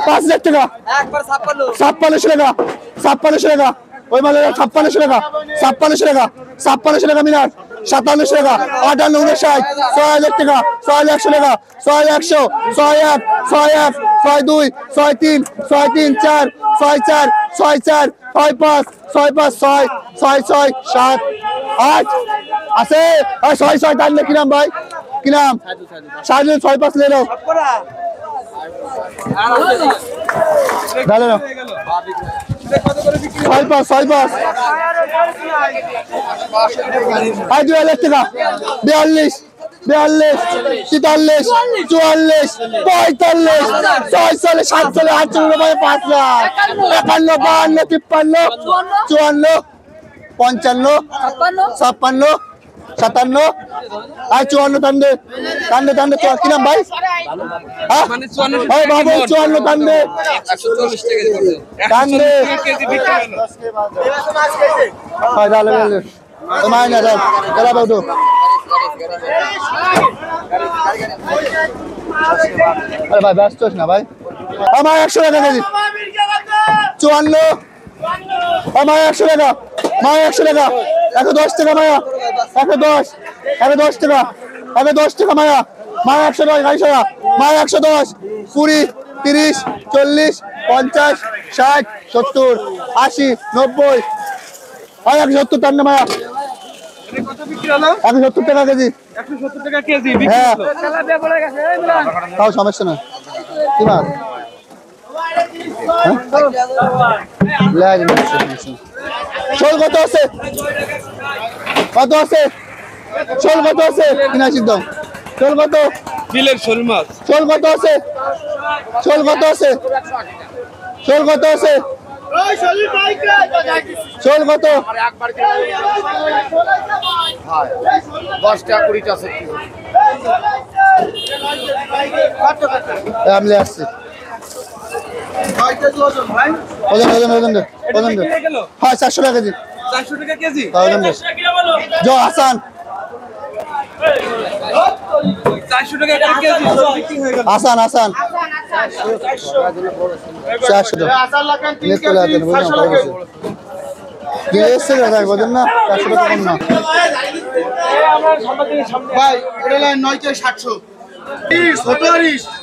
5,000 টাকা 56 টাকা 56 টাকা ওই মালের 56 টাকা 56 টাকা 56 টাকা মিনার 57 টাকা 58 59 6,000 টাকা 6,100 টাকা 6,100 6,1 6,1 6,2 6,3 6,3 4 6,4 6,4 6,5 6,5 6 6,6 7 8 আছে 6,6 টানলে কি নাম ভাই কি নাম 6,5 ले लो डाले लो 6,5 6,5 आज 2,000 টাকা 42 42 43 44 45 46 47 48 5,000 51 52 53 54 55 57 আর 54 টানবে টানবে টানবে কি নাম ভাই মানে 54 ভাই বাবু 54 টানবে 140 টাকা টানবে কেজি বিক্রি হলো ভাই ডালে ডালে তোমায় না দাও চলা বাবু আরে ভাই ব্যস্ত না ভাই আমার 100 টাকা কেজি 54 আমার 100 টাকা মা 100 টাকা 110 টাকা মায়া 110 110 টাকা 110 টাকা মায়া মা 110 গাইছ মা 110 20 30 40 50 60 70 80 90 আর 170 টাকা মায়া এটা কত বিক্রি হলো 170 টাকা কেজি 170 টাকা কেজি বিক্রি হলো খেলা বে পড়ে গেছে এই মিলান তাও সমস্যা না কি মাল শোল কত আছে কত আছে শোল কত আছে কিনা সিদ্ধ শোল কত বিলের শোল মাছ শোল কত আছে শোল কত আছে শোল কত আছে শোল কত 10 টাকা 20 টাকা আমলে আসছে হ্যাঁ 400 টাকা কেজি 400 টাকা কেজি जो आसान 400 টাকা কেজি आसान आसान 400 টাকা आसान লাগেন 3 কেজি 500 লাগে ये से रहा বলেন না 400 টাকা কম না ভাই এটা 9 কে 700 30 40